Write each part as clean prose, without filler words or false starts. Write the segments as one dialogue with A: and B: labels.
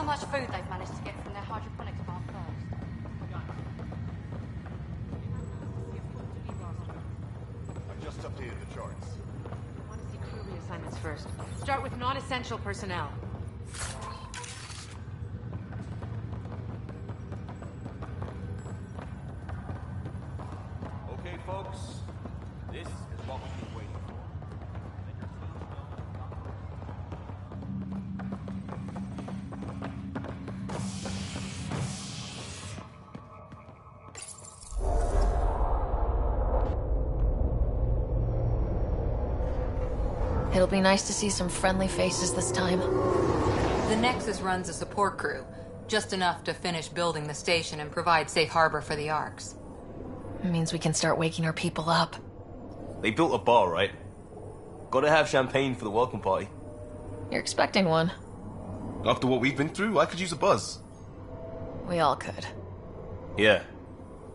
A: how much food they've managed to get from their hydroponics farm first.
B: I've just updated the charts.
C: I want to see crew reassignments first. Start with non-essential personnel.
D: Okay, folks. This is what we've been waiting for.
E: It'll be nice to see some friendly faces this time.
F: The Nexus runs a support crew, just enough to finish building the station and provide safe harbor for the Arks.
E: It means we can start waking our people up.
G: They built a bar, right? Gotta have champagne for the welcome party.
E: You're expecting one.
G: After what we've been through, I could use a buzz.
E: We all could.
G: Yeah.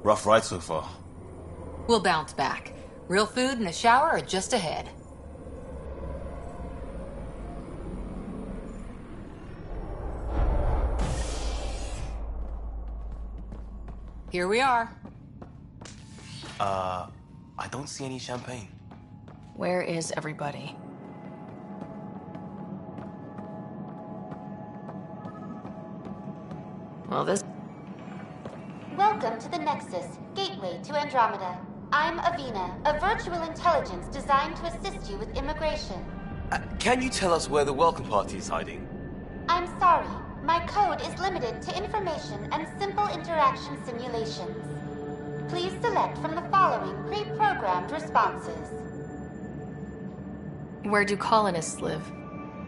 G: Rough ride so far.
F: We'll bounce back. Real food and a shower are just ahead. Here we are.
G: I don't see any champagne.
E: Where is everybody? Well, this...
H: Welcome to the Nexus, gateway to Andromeda. I'm Avina, a virtual intelligence designed to assist you with immigration.
G: Can you tell us where the welcome party is hiding?
H: I'm sorry, my code is limited to information and simple interaction simulations. Please select from the following pre-programmed responses.
E: Where do colonists live?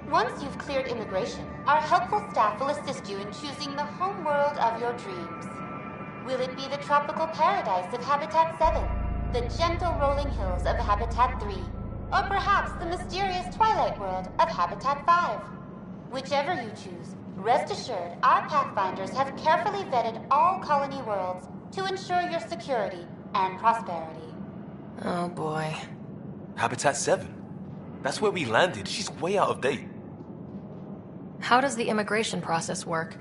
H: Once you've cleared immigration, our helpful staff will assist you in choosing the home world of your dreams. Will it be the tropical paradise of Habitat 7, the gentle rolling hills of Habitat 3, or perhaps the mysterious twilight world of Habitat 5? Whichever you choose, rest assured our Pathfinders have carefully vetted all colony worlds to ensure your security and prosperity.
E: Oh boy.
G: Habitat 7? That's where we landed. She's way out of date.
E: How does the immigration process work?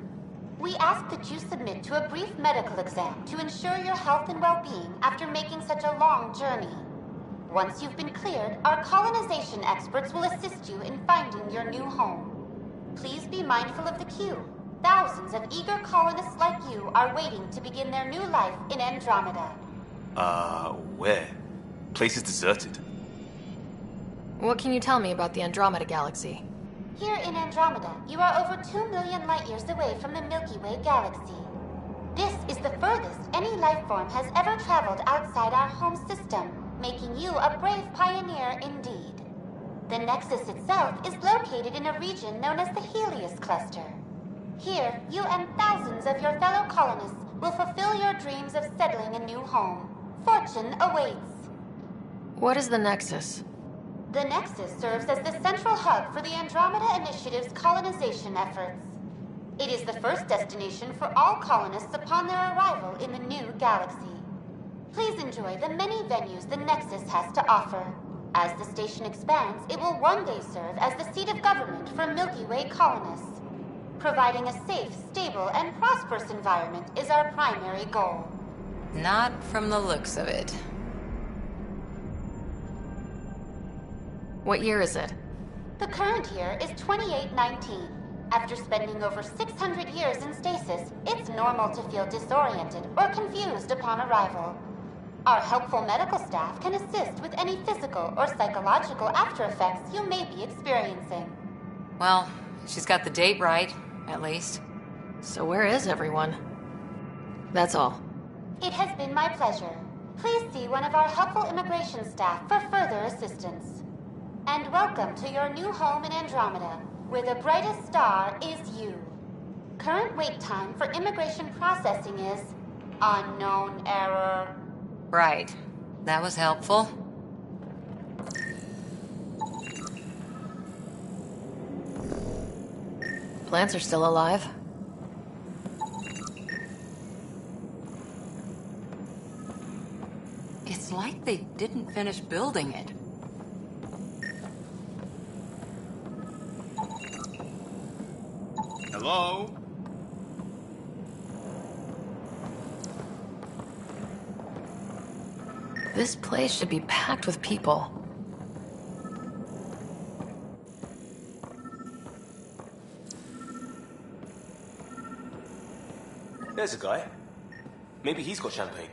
H: We ask that you submit to a brief medical exam to ensure your health and well-being after making such a long journey. Once you've been cleared, our colonization experts will assist you in finding your new home. Please be mindful of the queue. Thousands of eager colonists like you are waiting to begin their new life in Andromeda.
G: Where? Place is deserted.
E: What can you tell me about the Andromeda galaxy?
H: Here in Andromeda, you are over 2 million light-years away from the Milky Way galaxy. This is the furthest any life form has ever traveled outside our home system, making you a brave pioneer indeed. The Nexus itself is located in a region known as the Helios Cluster. Here, you and thousands of your fellow colonists will fulfill your dreams of settling a new home. Fortune awaits.
E: What is the Nexus?
H: The Nexus serves as the central hub for the Andromeda Initiative's colonization efforts. It is the first destination for all colonists upon their arrival in the new galaxy. Please enjoy the many venues the Nexus has to offer. As the station expands, it will one day serve as the seat of government for Milky Way colonists. Providing a safe, stable, and prosperous environment is our primary goal.
F: Not from the looks of it.
E: What year is it?
H: The current year is 2819. After spending over 600 years in stasis, it's normal to feel disoriented or confused upon arrival. Our helpful medical staff can assist with any physical or psychological aftereffects you may be experiencing.
F: Well, she's got the date right, at least.
E: So where is everyone? That's all.
H: It has been my pleasure. Please see one of our helpful immigration staff for further assistance. And welcome to your new home in Andromeda, where the brightest star is you. Current wait time for immigration processing is unknown error.
F: Right. That was helpful.
E: Plants are still alive.
F: It's like they didn't finish building it.
D: Hello?
E: This place should be packed with people.
G: There's a guy. Maybe he's got champagne.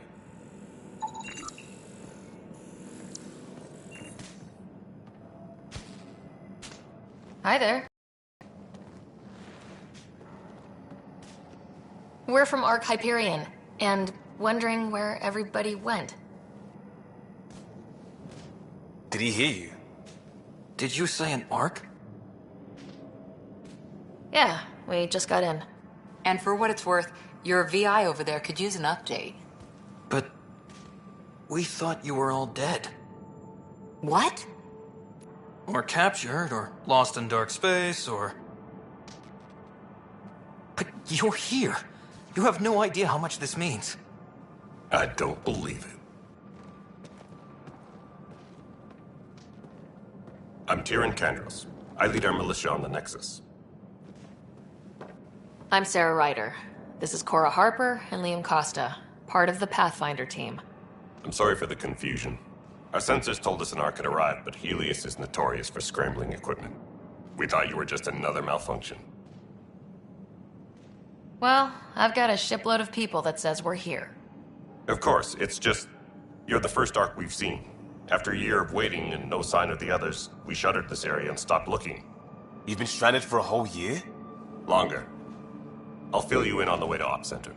E: Hi there. We're from Ark Hyperion, and wondering where everybody went.
G: Did he hear you?
I: Did you say an arc?
E: Yeah, we just got in.
F: And for what it's worth, your VI over there could use an update.
I: But we thought you were all dead.
F: What?
I: Or captured, or lost in dark space, or... But you're here. You have no idea how much this means.
J: I don't believe it. I'm Tyrion Kandros. I lead our militia on the Nexus.
E: I'm Sarah Ryder. This is Cora Harper and Liam Costa, part of the Pathfinder team.
J: I'm sorry for the confusion. Our sensors told us an Ark had arrived, but Helios is notorious for scrambling equipment. We thought you were just another malfunction.
E: Well, I've got a shipload of people that says we're here.
J: Of course, it's just... you're the first Ark we've seen. After a year of waiting and no sign of the others, we shuttered this area and stopped looking.
G: You've been stranded for a whole year?
J: Longer. I'll fill you in on the way to Op Center.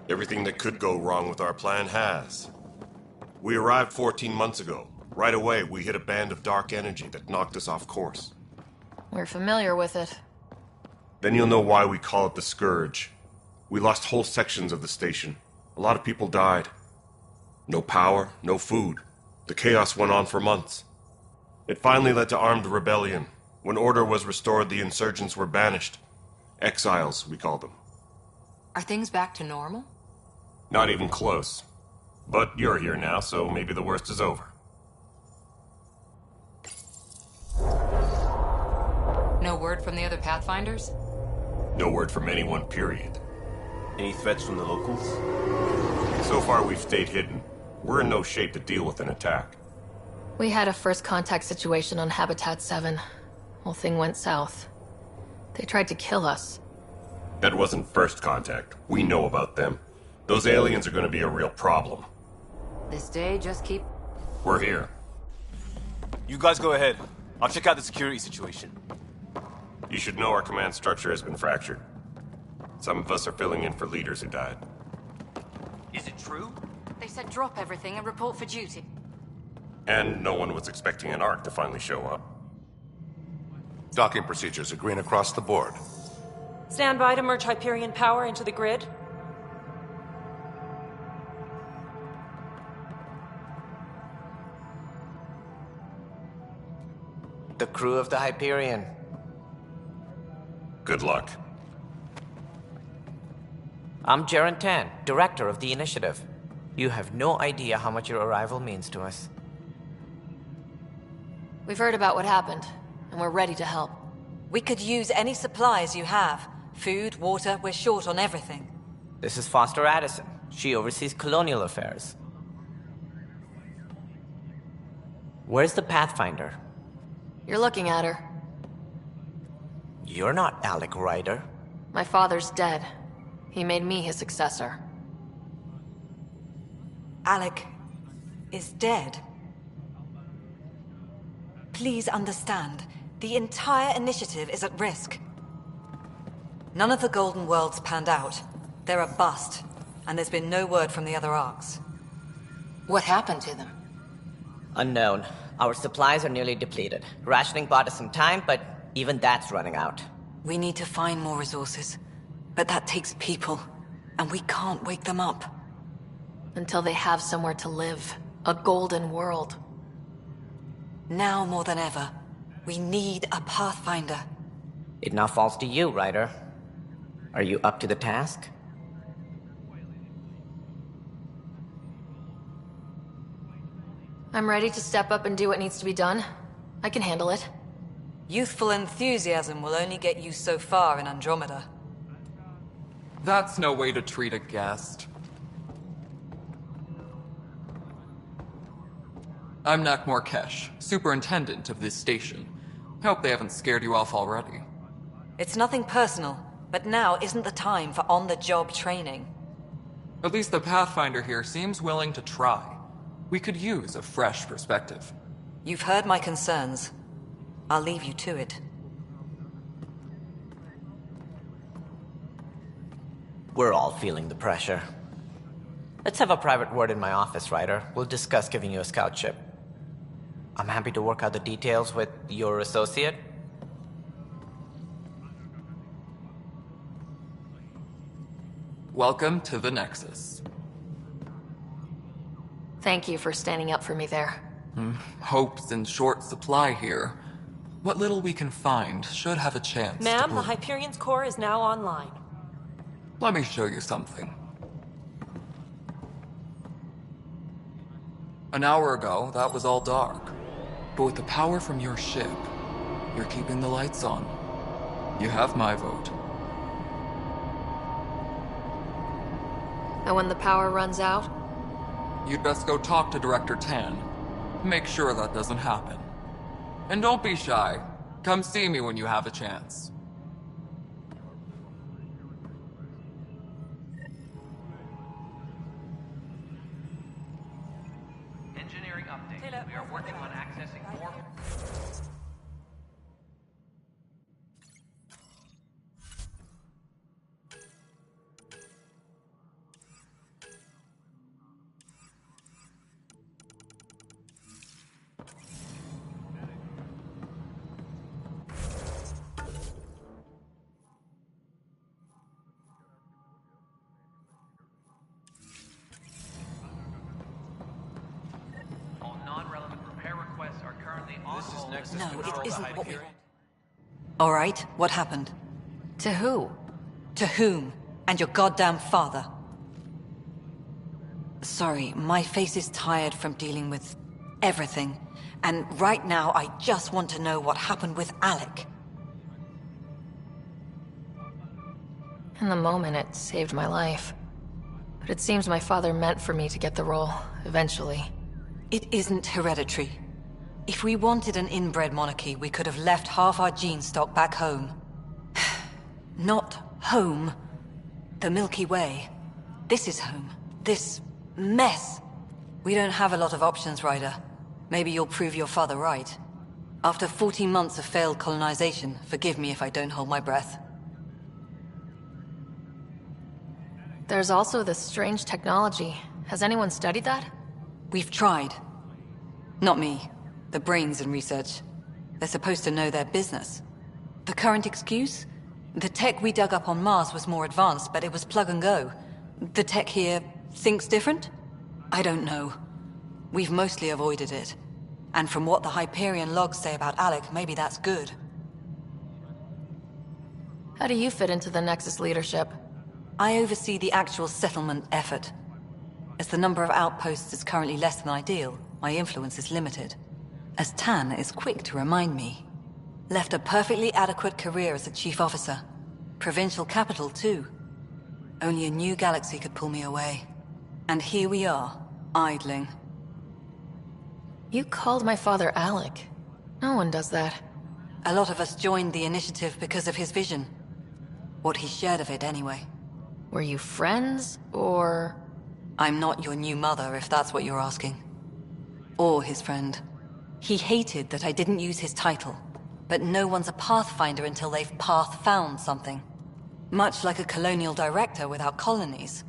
J: Everything that could go wrong with our plan has. We arrived 14 months ago. Right away, we hit a band of dark energy that knocked us off course.
E: We're familiar with it.
J: Then you'll know why we call it the Scourge. We lost whole sections of the station. A lot of people died. No power, no food. The chaos went on for months. It finally led to armed rebellion. When order was restored, the insurgents were banished. Exiles, we call them.
F: Are things back to normal?
J: Not even close. But you're here now, so maybe the worst is over.
F: No word from the other Pathfinders?
J: No word from anyone, period.
G: Any threats from the locals?
J: So far, we've stayed hidden. We're in no shape to deal with an attack.
E: We had a first contact situation on Habitat 7. Whole thing went south. They tried to kill us.
J: That wasn't first contact. We know about them. Those aliens are going to be a real problem.
C: This day, just keep...
J: We're here.
G: You guys go ahead. I'll check out the security situation.
J: You should know our command structure has been fractured. Some of us are filling in for leaders who died.
D: Is it true?
A: They said drop everything and report for duty.
J: And no one was expecting an Ark to finally show up.
B: Docking procedures are green across the board.
K: Stand by to merge Hyperion power into the grid.
L: The crew of the Hyperion.
J: Good luck.
L: I'm Jaren Tan, director of the initiative. You have no idea how much your arrival means to us.
E: We've heard about what happened, and we're ready to help.
K: We could use any supplies you have. Food, water, we're short on everything.
L: This is Foster Addison. She oversees colonial affairs. Where's the Pathfinder?
E: You're looking at her.
L: You're not Alec Ryder.
E: My father's dead. He made me his successor.
K: Alec is dead. Please understand, the entire initiative is at risk. None of the Golden Worlds panned out. They're a bust, and there's been no word from the other Arks.
F: What happened to them?
L: Unknown. Our supplies are nearly depleted. Rationing bought us some time, but even that's running out.
K: We need to find more resources, but that takes people, and we can't wake them up.
E: Until they have somewhere to live. A golden world.
K: Now more than ever, we need a Pathfinder.
L: It now falls to you, Ryder. Are you up to the task?
E: I'm ready to step up and do what needs to be done. I can handle it.
K: Youthful enthusiasm will only get you so far in Andromeda.
M: That's no way to treat a guest. I'm Nak Morkesh, superintendent of this station. Hope they haven't scared you off already.
K: It's nothing personal, but now isn't the time for on-the-job training.
M: At least the Pathfinder here seems willing to try. We could use a fresh perspective.
K: You've heard my concerns. I'll leave you to it.
L: We're all feeling the pressure. Let's have a private word in my office, Ryder. We'll discuss giving you a scout ship. I'm happy to work out the details with your associate.
M: Welcome to the Nexus.
E: Thank you for standing up for me there.
M: Hope's in short supply here. What little we can find should have a chance.
N: Ma'am, the Hyperion's core is now online.
M: Let me show you something. An hour ago, that was all dark. But with the power from your ship, you're keeping the lights on. You have my vote.
E: And when the power runs out?
M: You'd best go talk to Director Tan. Make sure that doesn't happen. And don't be shy. Come see me when you have a chance.
D: Engineering update. We are working on accessing more... All non-relevant repair requests are currently on hold.
K: No, it isn't what we want. All right, what happened?
E: To who?
K: To whom? And your goddamn father. Sorry, my face is tired from dealing with everything. And right now, I just want to know what happened with Alec.
E: In the moment, it saved my life. But it seems my father meant for me to get the role, eventually.
K: It isn't hereditary. If we wanted an inbred monarchy, we could have left half our gene stock back home. Not home. The Milky Way. This is home. This mess. We don't have a lot of options, Ryder. Maybe you'll prove your father right. After 14 months of failed colonization, forgive me if I don't hold my breath.
E: There's also this strange technology. Has anyone studied that?
K: We've tried. Not me. The brains in research. They're supposed to know their business. The current excuse? The tech we dug up on Mars was more advanced, but it was plug and go. The tech here thinks different? I don't know. We've mostly avoided it. And from what the Hyperion logs say about Alec, maybe that's good.
E: How do you fit into the Nexus leadership?
K: I oversee the actual settlement effort. As the number of outposts is currently less than ideal, my influence is limited. As Tan is quick to remind me. Left a perfectly adequate career as a chief officer. Provincial capital, too. Only a new galaxy could pull me away. And here we are, idling.
E: You called my father Alec. No one does that.
K: A lot of us joined the initiative because of his vision. What he shared of it, anyway.
E: Were you friends, or...?
K: I'm not your new mother, if that's what you're asking. Or his friend. He hated that I didn't use his title. But no one's a Pathfinder until they've path-found something. Much like a colonial director without colonies.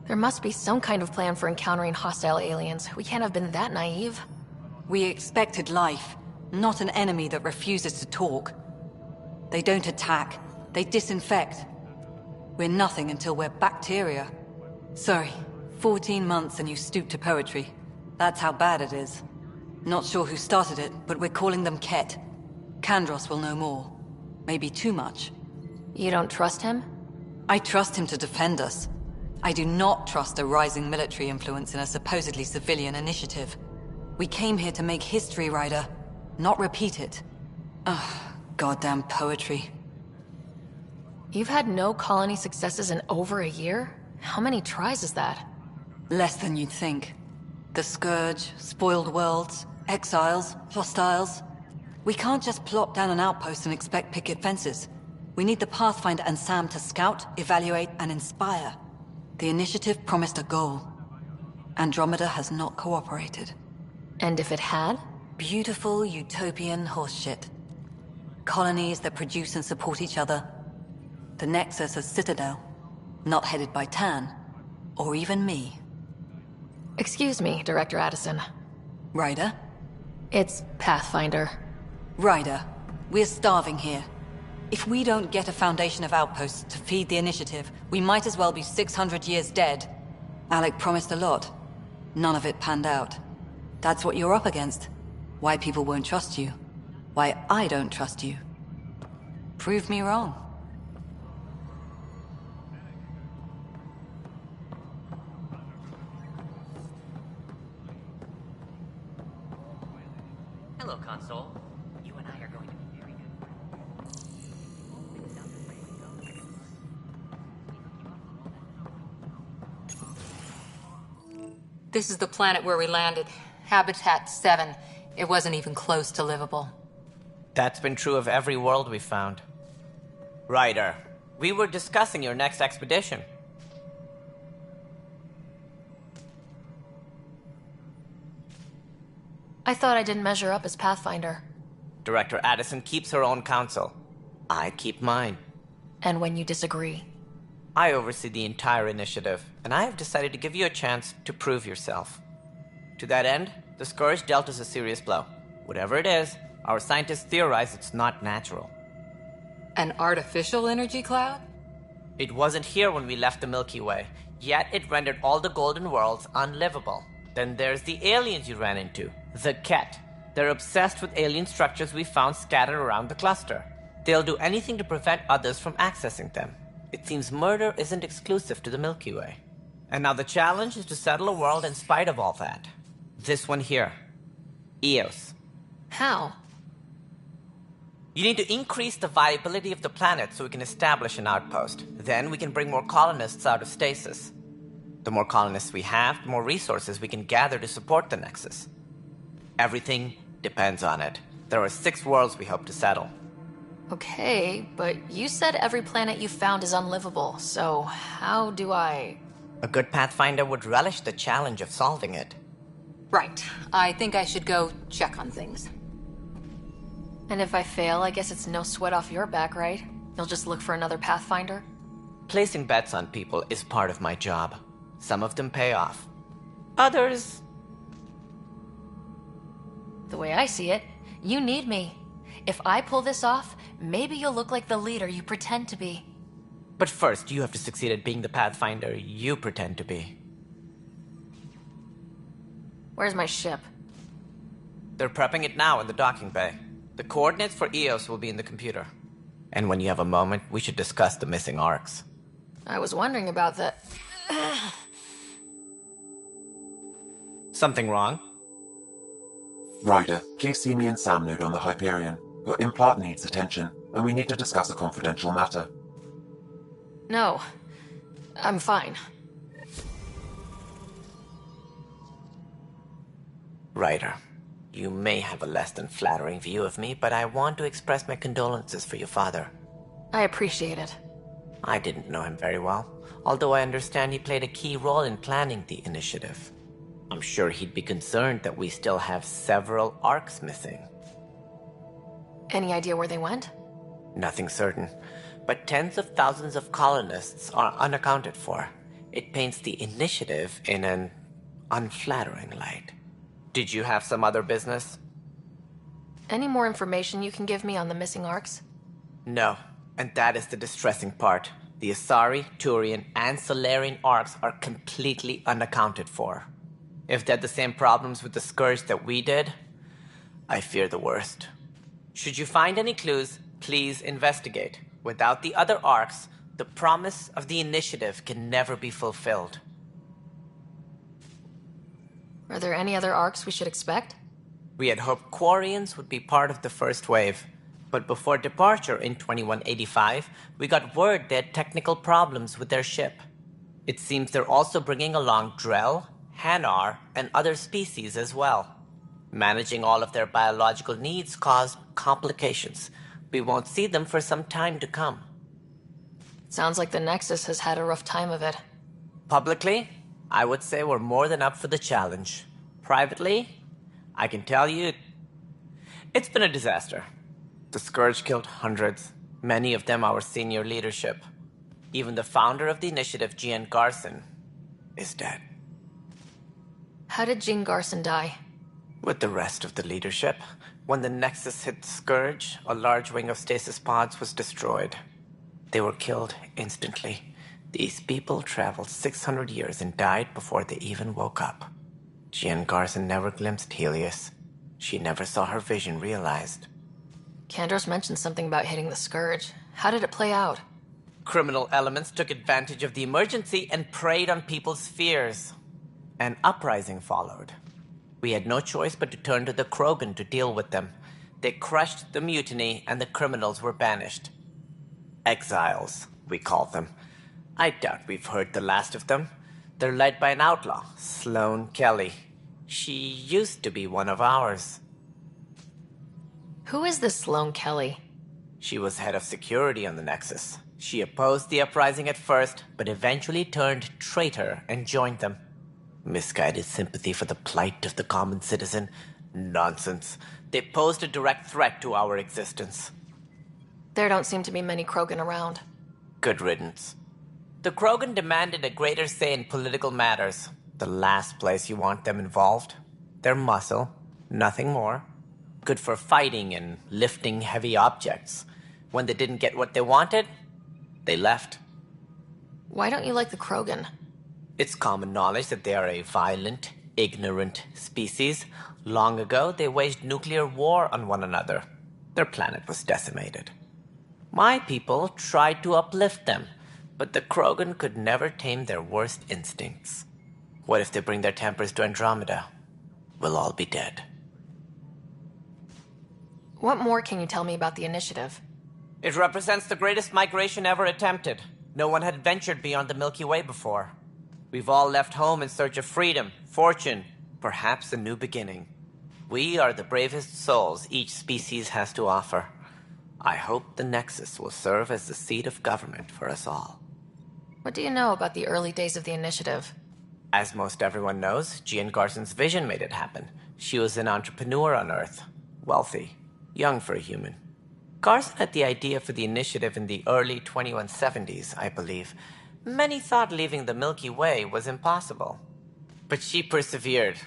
E: There must be some kind of plan for encountering hostile aliens. We can't have been that naive.
K: We expected life, not an enemy that refuses to talk. They don't attack. They disinfect. We're nothing until we're bacteria. Sorry, 14 months and you stoop to poetry. That's how bad it is. Not sure who started it, but we're calling them Ket. Kandros will know more. Maybe too much.
E: You don't trust him?
K: I trust him to defend us. I do not trust a rising military influence in a supposedly civilian initiative. We came here to make history, Ryder, not repeat it. Goddamn poetry.
E: You've had no colony successes in over a year? How many tries is that?
K: Less than you'd think. The Scourge, spoiled worlds, exiles, hostiles. We can't just plop down an outpost and expect picket fences. We need the Pathfinder and Sam to scout, evaluate, and inspire. The initiative promised a goal. Andromeda has not cooperated.
E: And if it had?
K: Beautiful utopian horseshit. Colonies that produce and support each other. The Nexus as Citadel. Not headed by Tan. Or even me.
E: Excuse me, Director Addison.
K: Ryder?
E: It's Pathfinder.
K: Ryder, we're starving here. If we don't get a foundation of outposts to feed the initiative, we might as well be 600 years dead. Alec promised a lot. None of it panned out. That's what you're up against. Why people won't trust you. Why I don't trust you. Prove me wrong.
L: Hello, Console. You and I are going to be very good friends.
F: This is the planet where we landed. Habitat 7. It wasn't even close to livable.
L: That's been true of every world we've found. Ryder, we were discussing your next expedition.
E: I thought I didn't measure up as Pathfinder.
L: Director Addison keeps her own counsel. I keep mine.
E: And when you disagree?
L: I oversee the entire initiative, and I have decided to give you a chance to prove yourself. To that end, the Scourge dealt us a serious blow. Whatever it is, our scientists theorize it's not natural.
F: An artificial energy cloud?
L: It wasn't here when we left the Milky Way, yet it rendered all the Golden Worlds unlivable. Then there's the aliens you ran into, the Ket. They're obsessed with alien structures we found scattered around the cluster. They'll do anything to prevent others from accessing them. It seems murder isn't exclusive to the Milky Way. And now the challenge is to settle a world in spite of all that. This one here. Eos.
E: How?
L: You need to increase the viability of the planet so we can establish an outpost. Then we can bring more colonists out of stasis. The more colonists we have, the more resources we can gather to support the Nexus. Everything depends on it. There are 6 worlds we hope to settle.
E: Okay, but you said every planet you found is unlivable, so how do I...
L: A good Pathfinder would relish the challenge of solving it.
F: Right. I think I should go check on things.
E: And if I fail, I guess it's no sweat off your back, right? You'll just look for another Pathfinder?
L: Placing bets on people is part of my job. Some of them pay off. Others...
E: The way I see it, you need me. If I pull this off, maybe you'll look like the leader you pretend to be.
L: But first, you have to succeed at being the Pathfinder you pretend to be.
E: Where's my ship?
L: They're prepping it now in the docking bay. The coordinates for Eos will be in the computer. And when you have a moment, we should discuss the missing arcs.
E: I was wondering about that.
L: Something wrong?
O: Ryder, please see me and Sam node on the Hyperion. Your implant needs attention, and we need to discuss a confidential matter.
E: No. I'm fine.
L: Ryder, you may have a less than flattering view of me, but I want to express my condolences for your father.
E: I appreciate it.
L: I didn't know him very well, although I understand he played a key role in planning the initiative. I'm sure he'd be concerned that we still have several arcs missing.
E: Any idea where they went?
L: Nothing certain, but tens of thousands of colonists are unaccounted for. It paints the initiative in an unflattering light. Did you have some other business?
E: Any more information you can give me on the missing arcs?
L: No, and that is the distressing part. The Asari, Turian, and Solarian arcs are completely unaccounted for. If they had the same problems with the Scourge that we did, I fear the worst. Should you find any clues, please investigate. Without the other arcs, the promise of the initiative can never be fulfilled.
E: Are there any other arcs we should expect?
L: We had hoped Quarians would be part of the first wave, But before departure in 2185, we got word they had technical problems with their ship. It seems they're also bringing along Drell, Hanar, and other species as well. Managing all of their biological needs caused complications. We won't see them for some time to come.
E: Sounds like the Nexus has had a rough time of it.
L: Publicly, I would say we're more than up for the challenge. Privately, I can tell you, it's been a disaster. The Scourge killed hundreds, many of them our senior leadership. Even the founder of the initiative, Jean Garson, is dead.
E: How did Jean Garson die?
L: With the rest of the leadership, when the Nexus hit the Scourge, a large wing of stasis pods was destroyed. They were killed instantly. These people traveled 600 years and died before they even woke up. Jean Garson never glimpsed Helios. She never saw her vision realized.
E: Kandros mentioned something about hitting the Scourge. How did it play out?
L: Criminal elements took advantage of the emergency and preyed on people's fears. An uprising followed. We had no choice but to turn to the Krogan to deal with them. They crushed the mutiny and the criminals were banished. Exiles, we call them. I doubt we've heard the last of them. They're led by an outlaw, Sloane Kelly. She used to be one of ours.
E: Who is this Sloane Kelly?
L: She was head of security on the Nexus. She opposed the uprising at first, but eventually turned traitor and joined them. Misguided sympathy for the plight of the common citizen? Nonsense. They posed a direct threat to our existence.
E: There don't seem to be many Krogan around.
L: Good riddance. The Krogan demanded a greater say in political matters. The last place you want them involved. They're muscle, nothing more. Good for fighting and lifting heavy objects. When they didn't get what they wanted, they left.
E: Why don't you like the Krogan?
L: It's common knowledge that they are a violent, ignorant species. Long ago, they waged nuclear war on one another. Their planet was decimated. My people tried to uplift them, but the Krogan could never tame their worst instincts. What if they bring their tempers to Andromeda? We'll all be dead.
E: What more can you tell me about the initiative?
L: It represents the greatest migration ever attempted. No one had ventured beyond the Milky Way before. We've all left home in search of freedom, fortune, perhaps a new beginning. We are the bravest souls each species has to offer. I hope the Nexus will serve as the seat of government for us all.
E: What do you know about the early days of the initiative?
L: As most everyone knows, Jean Garson's vision made it happen. She was an entrepreneur on Earth, wealthy, young for a human. Garson had the idea for the initiative in the early 2170s, I believe. Many thought leaving the Milky Way was impossible. But she persevered,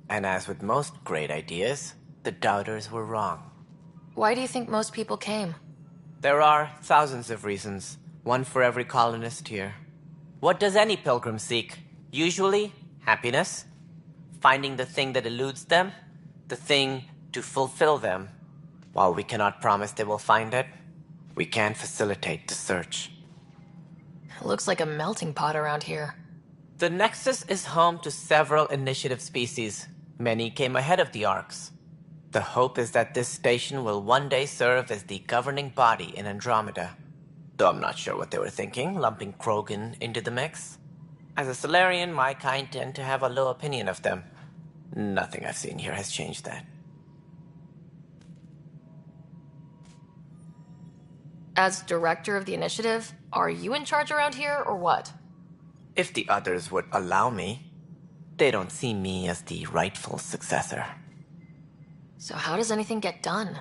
L: and as with most great ideas, the doubters were wrong.
E: Why do you think most people came?
L: There are thousands of reasons, one for every colonist here. What does any pilgrim seek? Usually, happiness, finding the thing that eludes them, the thing to fulfill them. While we cannot promise they will find it, we can facilitate the search.
E: It looks like a melting pot around here.
L: The Nexus is home to several initiative species. Many came ahead of the Arks. The hope is that this station will one day serve as the governing body in Andromeda. Though I'm not sure what they were thinking, lumping Krogan into the mix. As a Solarian, my kind tend to have a low opinion of them. Nothing I've seen here has changed that.
E: As director of the initiative, are you in charge around here, or what?
L: If the others would allow me, they don't see me as the rightful successor.
E: So how does anything get done?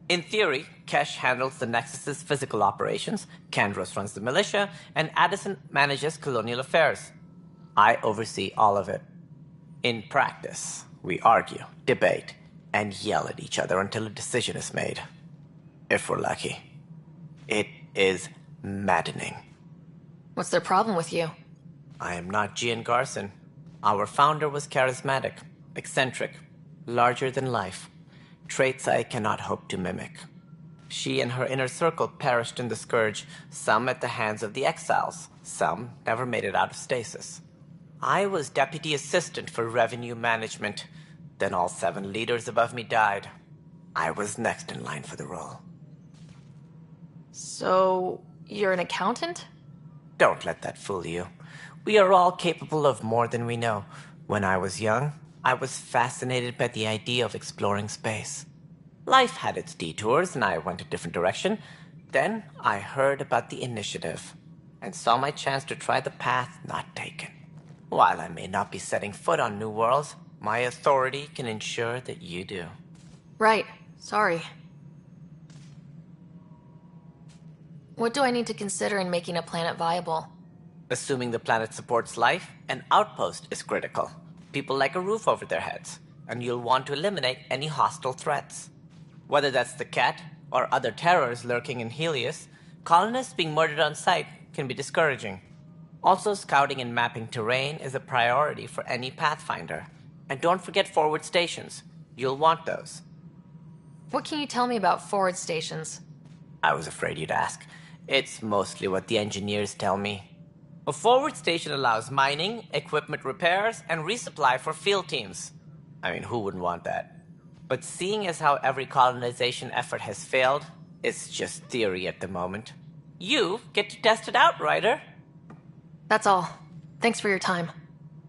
L: In theory, Kesh handles the Nexus's physical operations, Kandros runs the militia, and Addison manages colonial affairs. I oversee all of it. In practice, we argue, debate, and yell at each other until a decision is made. If we're lucky. It is maddening.
E: What's their problem with you?
L: I am not Jean Garson. Our founder was charismatic, eccentric, larger than life. Traits I cannot hope to mimic. She and her inner circle perished in the Scourge, some at the hands of the Exiles, some never made it out of stasis. I was deputy assistant for revenue management. Then all 7 leaders above me died. I was next in line for the role.
E: So, you're an accountant?
L: Don't let that fool you. We are all capable of more than we know. When I was young, I was fascinated by the idea of exploring space. Life had its detours, and I went a different direction. Then I heard about the initiative, and saw my chance to try the path not taken. While I may not be setting foot on new worlds, my authority can ensure that you do.
E: Right. Sorry. What do I need to consider in making a planet viable?
L: Assuming the planet supports life, an outpost is critical. People like a roof over their heads, and you'll want to eliminate any hostile threats. Whether that's the cat or other terrors lurking in Helios, colonists being murdered on sight can be discouraging. Also, scouting and mapping terrain is a priority for any Pathfinder. And don't forget forward stations. You'll want those.
E: What can you tell me about forward stations?
L: I was afraid you'd ask. It's mostly what the engineers tell me. A forward station allows mining, equipment repairs, and resupply for field teams. I mean, who wouldn't want that? But seeing as how every colonization effort has failed, it's just theory at the moment. You get to test it out, Ryder.
E: That's all. Thanks for your time.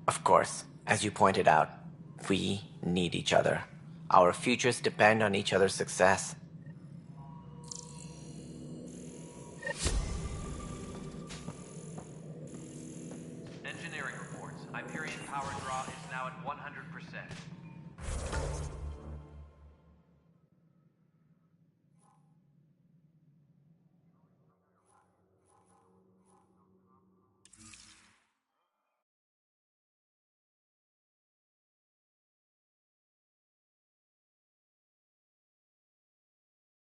L: Of course, as you pointed out, we need each other. Our futures depend on each other's success.
D: Engineering reports. Hyperion power draw is now at